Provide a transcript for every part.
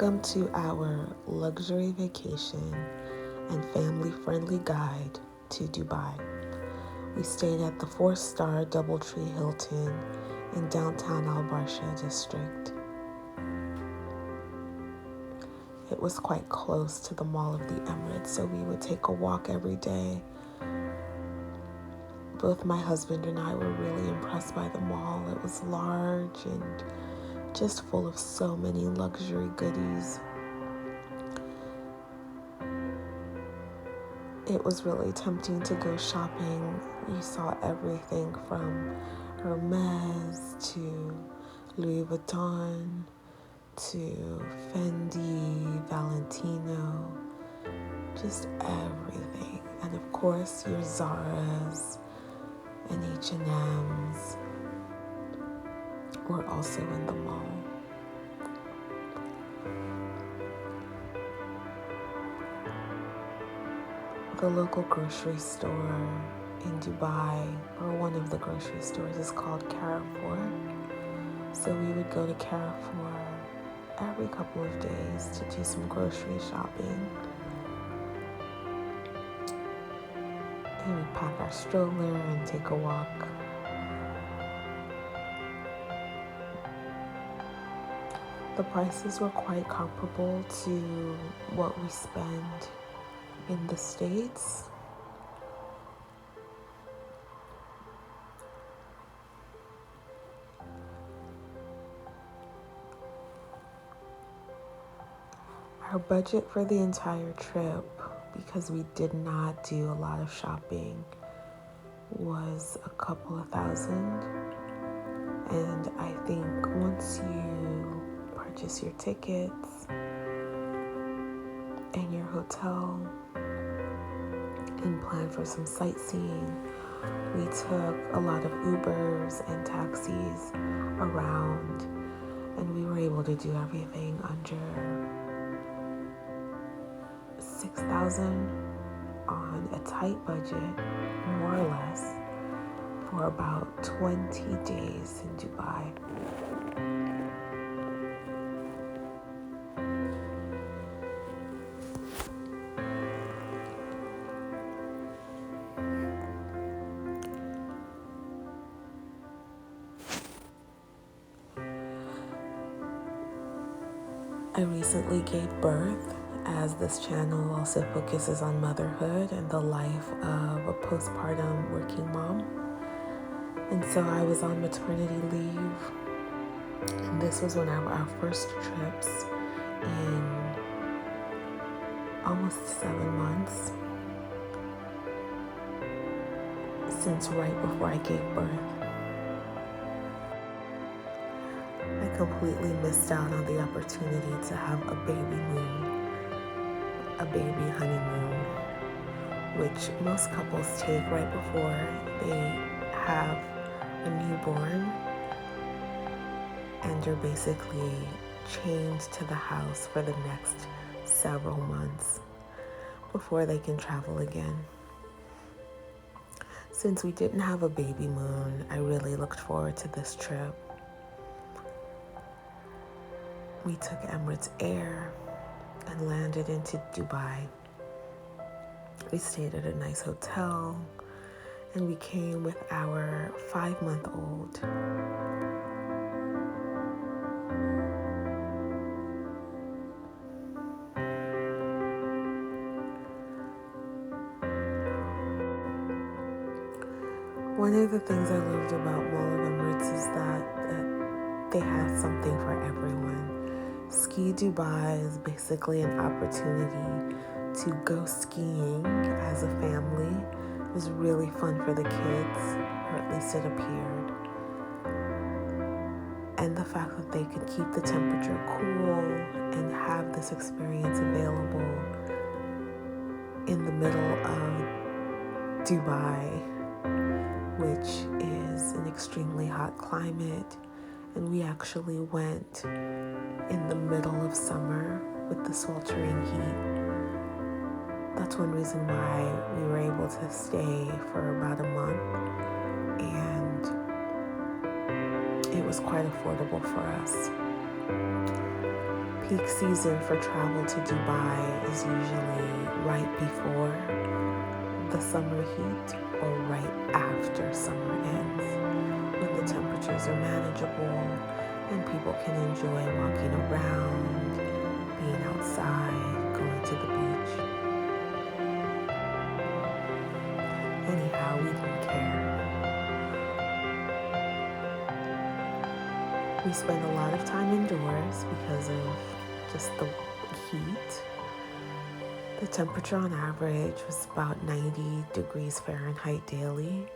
Welcome to our luxury vacation and family-friendly guide to Dubai. We stayed at the 4-star Doubletree Hilton in downtown Al Barsha district. It was quite close to the Mall of the Emirates, so we would take a walk every day. Both my husband and I were really impressed by the mall. It was large and just full of so many luxury goodies. It was really tempting to go shopping. You saw everything from Hermes to Louis Vuitton to Fendi, Valentino, just everything. And of course, your Zara's and H&M's were also in the mall. The local grocery store in Dubai, or one of the grocery stores, is called Carrefour. So we would go to Carrefour every couple of days to do some grocery shopping. And we'd pack our stroller and take a walk. The prices were quite comparable to what we spend in the States. Our budget for the entire trip, because we did not do a lot of shopping, was a couple of thousand. And I think once you purchase your tickets and your hotel and plan for some sightseeing, we took a lot of Ubers and taxis around, and we were able to do everything under 6,000 on a tight budget, more or less, for about 20 days in Dubai. I recently gave birth, as this channel also focuses on motherhood and the life of a postpartum working mom. And so I was on maternity leave, and this was one of our first trips in almost 7 months since right before I gave birth. I completely missed out on the opportunity to have a baby moon, a baby honeymoon, which most couples take right before they have a newborn, and you're basically chained to the house for the next several months before they can travel again. Since we didn't have a baby moon, I really looked forward to this trip. We took Emirates Air and landed into Dubai. We stayed at a nice hotel, and we came with our 5-month-old. One of the things I loved about Mall of Emirates is that they have something for everyone. Ski Dubai is basically an opportunity to go skiing as a family. It was really fun for the kids, or at least it appeared. And the fact that they could keep the temperature cool and have this experience available in the middle of Dubai, which is an extremely hot climate. And we actually went in the middle of summer with the sweltering heat. That's one reason why we were able to stay for about a month, and it was quite affordable for us. Peak season for travel to Dubai is usually right before the summer heat or right after summer ends, when the temperatures are manageable and people can enjoy walking around, being outside, going to the beach. Anyhow, we didn't care. We spent a lot of time indoors because of just the heat. The temperature on average was about 90 degrees Fahrenheit daily,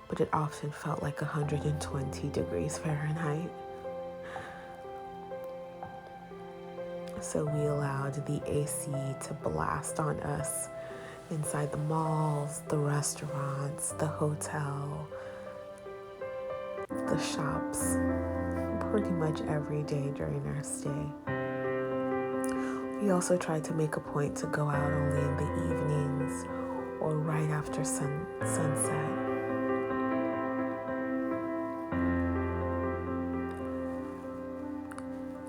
but it often felt like 120 degrees Fahrenheit. So we allowed the AC to blast on us inside the malls, the restaurants, the hotel, the shops, pretty much every day during our stay. We also tried to make a point to go out only in the evenings or right after sunset.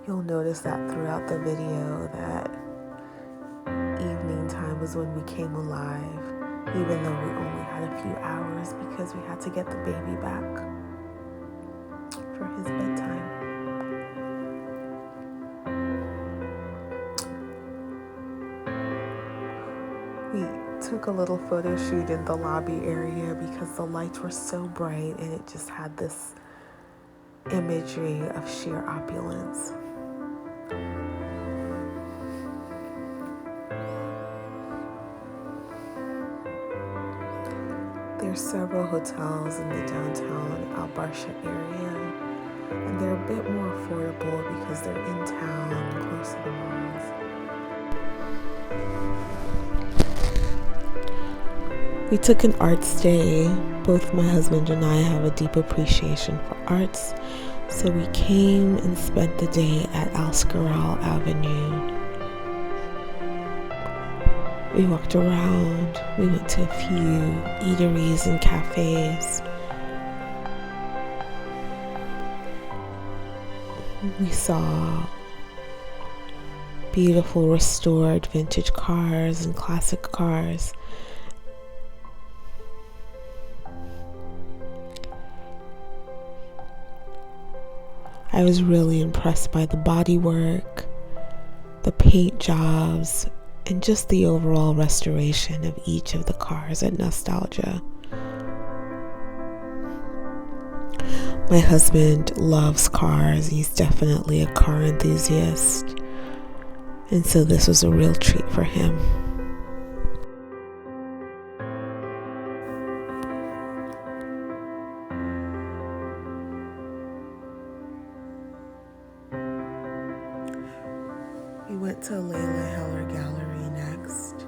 You'll notice that throughout the video that evening time was when we came alive, even though we only had a few hours because we had to get the baby back for his bedtime. We took a little photo shoot in the lobby area because the lights were so bright and it just had this imagery of sheer opulence. There's several hotels in the downtown Al Barsha area, and they're a bit more affordable because they're in town, close to the malls. We took an arts day. Both my husband and I have a deep appreciation for arts, so we came and spent the day at Al Scaral Avenue. We walked around, we went to a few eateries and cafes. We saw beautiful restored vintage cars and classic cars. I was really impressed by the bodywork, the paint jobs, and just the overall restoration of each of the cars at Nostalgia. My husband loves cars. He's definitely a car enthusiast. And so this was a real treat for him. We went to Layla Heller Gallery next.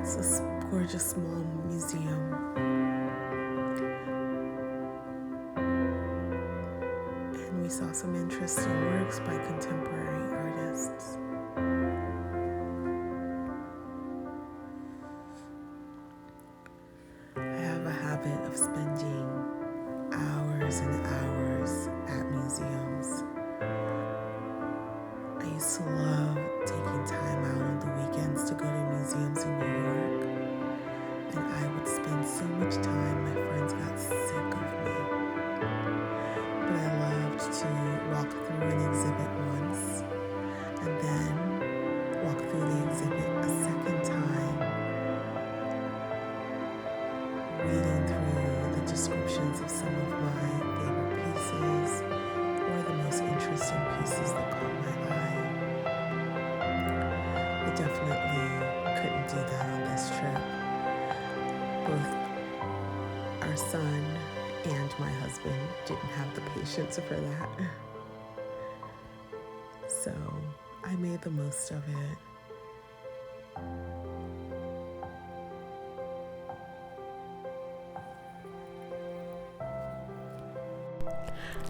It's a gorgeous small museum. And we saw some interesting works by contemporary artists. I have a habit of spending hours and hours at museums. I used to love taking time out on the weekends to go to museums in New York, and I would spend so much time my friends got sick of me. But I loved to walk through an exhibit once and then walk through the exhibit a second time, reading through the descriptions of some of my favorite pieces or the most interesting pieces that caught my eye. I definitely couldn't do that on this trip. Both our son and my husband didn't have the patience for that. So I made the most of it.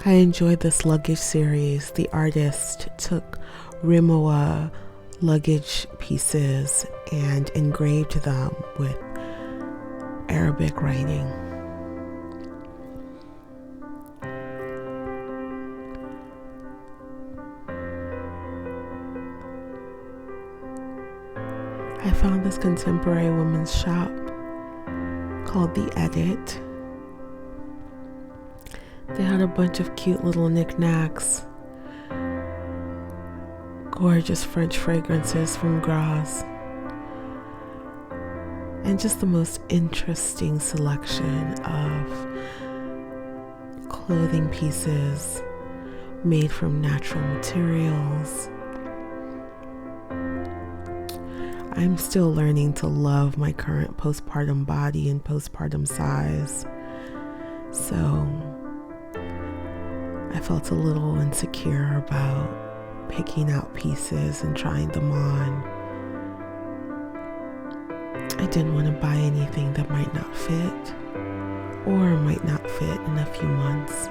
I enjoyed this luggage series. The artist took Rimowa luggage pieces and engraved them with Arabic writing. I found this contemporary women's shop called The Edit. They had a bunch of cute little knickknacks, gorgeous French fragrances from Grasse, and just the most interesting selection of clothing pieces made from natural materials. I'm still learning to love my current postpartum body and postpartum size, so I felt a little insecure about picking out pieces and trying them on. I didn't want to buy anything that might not fit or might not fit in a few months.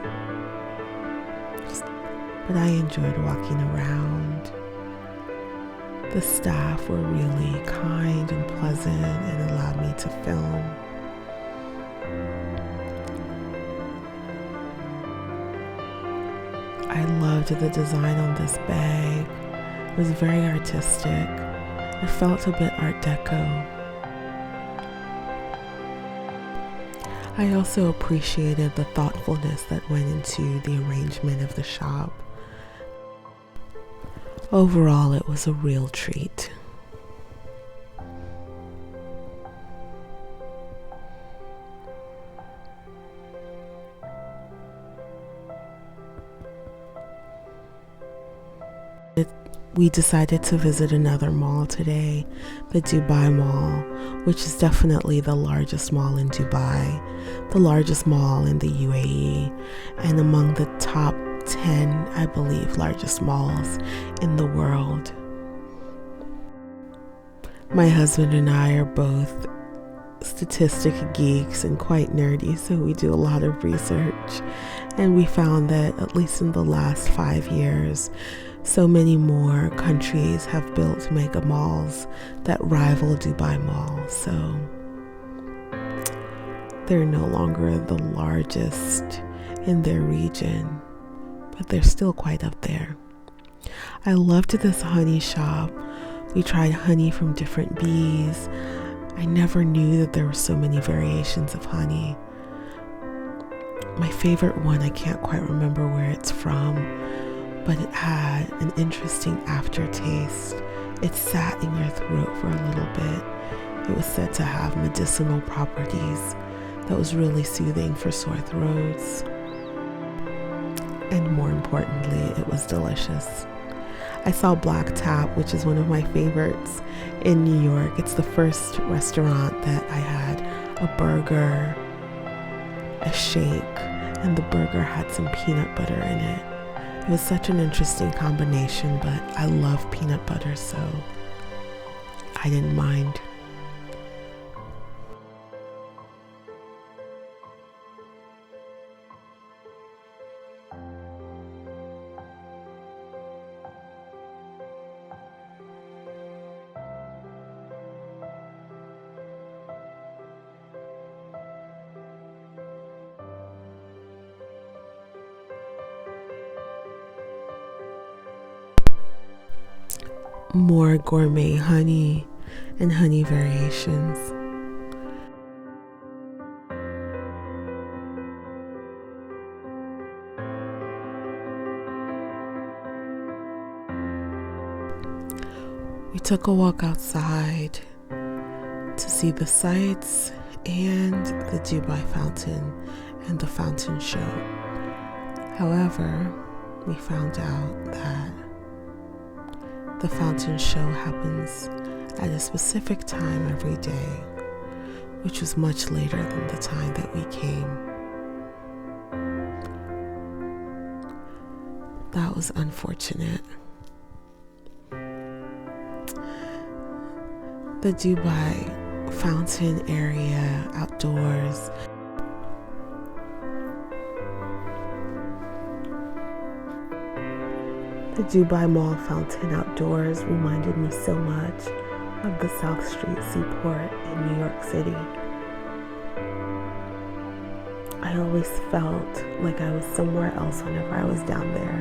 But I enjoyed walking around. The staff were really kind and pleasant and allowed me to film. I loved the design on this bag. It was very artistic. It felt a bit Art Deco. I also appreciated the thoughtfulness that went into the arrangement of the shop. Overall, it was a real treat. We decided to visit another mall today, the Dubai Mall, which is definitely the largest mall in Dubai, the largest mall in the UAE, and among the top 10, I believe, largest malls in the world. My husband and I are both statistic geeks and quite nerdy, so we do a lot of research, and we found that at least in the last 5 years, so many more countries have built mega malls that rival Dubai Mall, so they're no longer the largest in their region, but they're still quite up there. I loved this honey shop. We tried honey from different bees. I never knew that there were so many variations of honey. My favorite one, I can't quite remember where it's from, but it had an interesting aftertaste. It sat in your throat for a little bit. It was said to have medicinal properties that was really soothing for sore throats. And more importantly, it was delicious. I saw Black Tap, which is one of my favorites in New York. It's the first restaurant that I had a burger, a shake, and the burger had some peanut butter in it. It was such an interesting combination, but I love peanut butter, so I didn't mind. More gourmet honey and honey variations. We took a walk outside to see the sights and the Dubai fountain and the fountain show. However, we found out that the fountain show happens at a specific time every day, which was much later than the time that we came. That was unfortunate. The Dubai fountain area outdoors The Dubai Mall fountain outdoors reminded me so much of the South Street Seaport in New York City. I always felt like I was somewhere else whenever I was down there.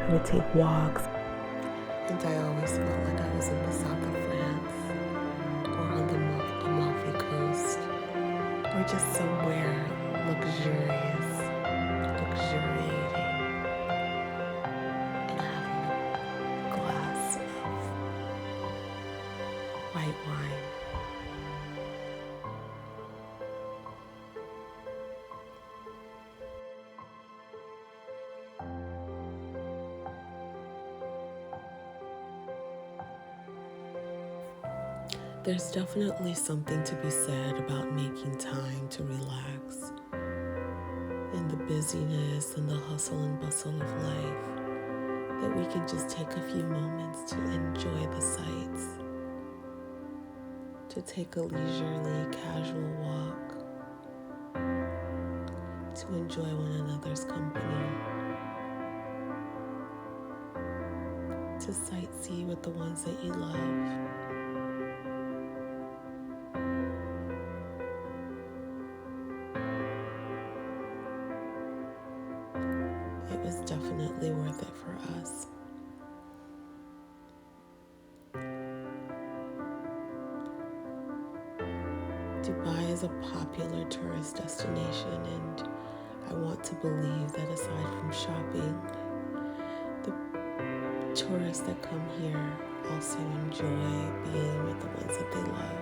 I would take walks, and I always felt like I was in the south of France. just somewhere luxurious, luxuriating, and having a glass of white wine. There's definitely something to be said about making time to relax in the busyness and the hustle and bustle of life, that we can just take a few moments to enjoy the sights, to take a leisurely, casual walk, to enjoy one another's company, to sightsee with the ones that you love. It was definitely worth it for us. Dubai is a popular tourist destination, and I want to believe that aside from shopping, the tourists that come here also enjoy being with the ones that they love.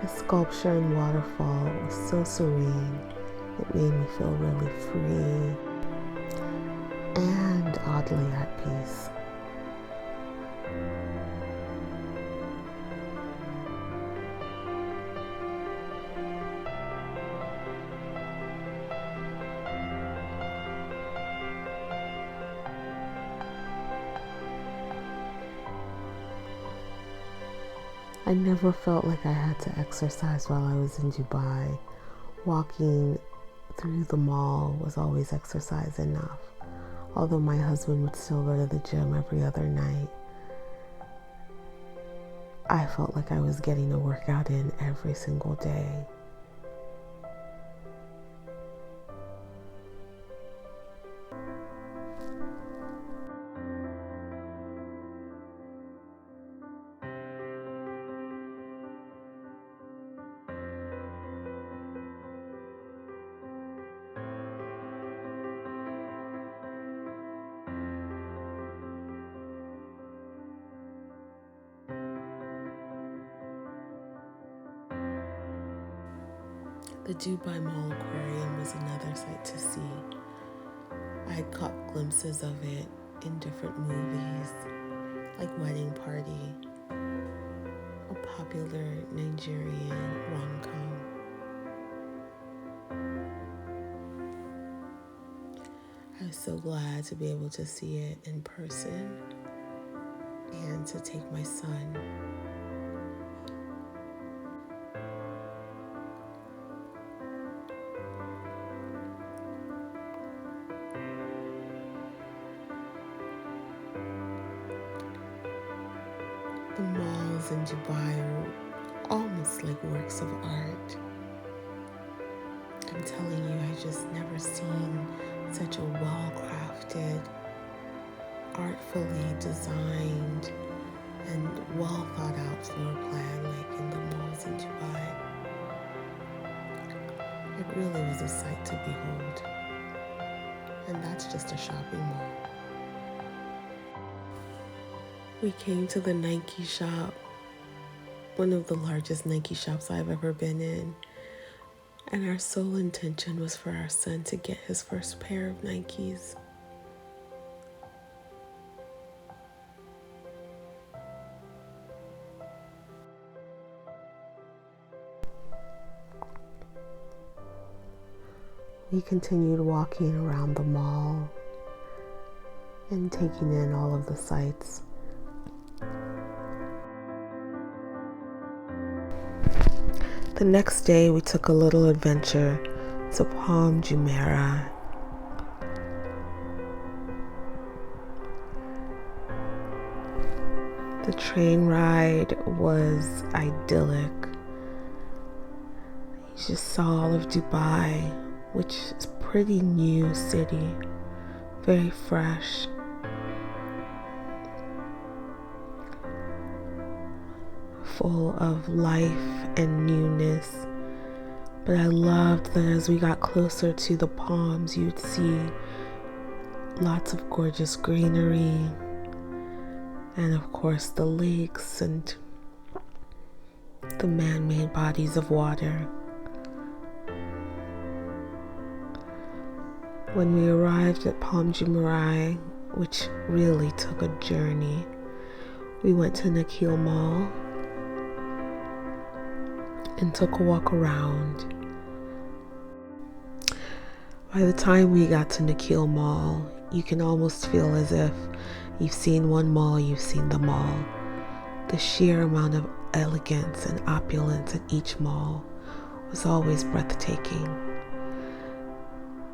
The sculpture and waterfall was so serene. It made me feel really free and oddly at peace. I never felt like I had to exercise while I was in Dubai. Walking through the mall was always exercise enough, although my husband would still go to the gym every other night. I felt like I was getting a workout in every single day. The Dubai Mall Aquarium was another sight to see. I had caught glimpses of it in different movies, like Wedding Party, a popular Nigerian rom-com. I was so glad to be able to see it in person and to take my son. The malls in Dubai are almost like works of art. I'm telling you, I just never seen such a well-crafted, artfully designed, and well thought out floor plan like in the malls in Dubai. It really was a sight to behold. And that's just a shopping mall. We came to the Nike shop, one of the largest Nike shops I've ever been in. And our sole intention was for our son to get his first pair of Nikes. We continued walking around the mall and taking in all of the sights. The next day, we took a little adventure to Palm Jumeirah. The train ride was idyllic. You just saw all of Dubai, which is a pretty new city, very fresh. Full of life and newness But I loved that as we got closer to the palms, you'd see lots of gorgeous greenery, and of course the lakes and the man-made bodies of water. When we arrived at Palm Jumeirah, which really took a journey, we went to Nakheel Mall and took a walk around. By the time we got to Nakheel Mall, you can almost feel as if you've seen one mall, you've seen them all. The sheer amount of elegance and opulence at each mall was always breathtaking.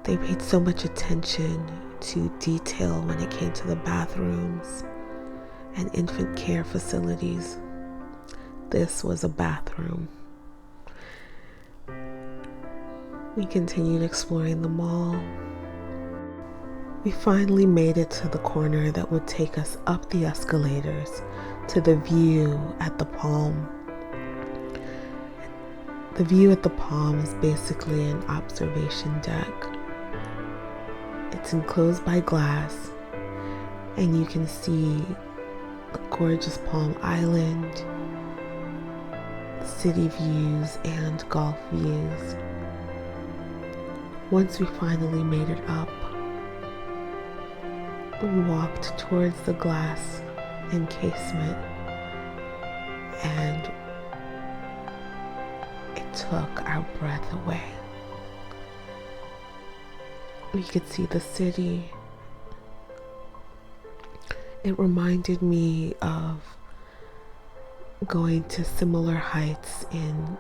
They paid so much attention to detail when it came to the bathrooms and infant care facilities. This was a bathroom. We continued exploring the mall. We finally made it to the corner that would take us up the escalators to the view at the Palm. The view at the Palm is basically an observation deck. It's enclosed by glass, and you can see the gorgeous Palm Island, city views, and golf views. Once we finally made it up, we walked towards the glass encasement, and it took our breath away. We could see the city. It reminded me of going to similar heights in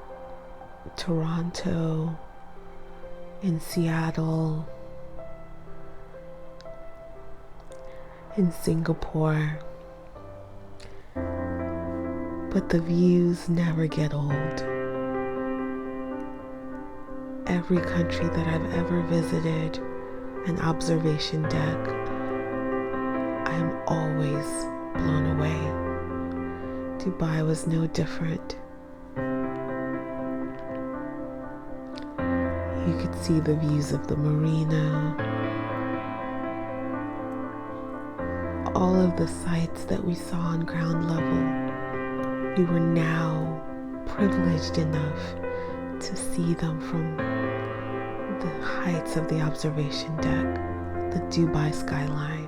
Toronto, in Seattle, in Singapore. But the views never get old. Every country that I've ever visited, an observation deck, I'm always blown away. Dubai was no different. You could see the views of the marina, all of the sights that we saw on ground level. We were now privileged enough to see them from the heights of the observation deck, the Dubai skyline.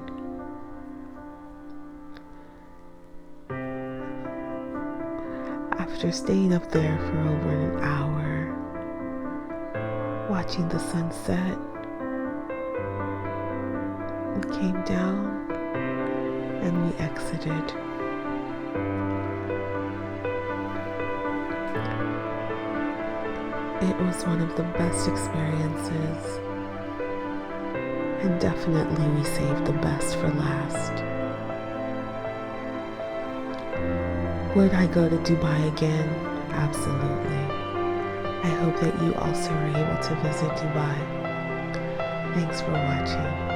After staying up there for over an hour, watching the sunset, we came down and we exited. It was one of the best experiences, and definitely we saved the best for last. Would I go to Dubai again? Absolutely. I hope that you also are able to visit Dubai. Thanks for watching.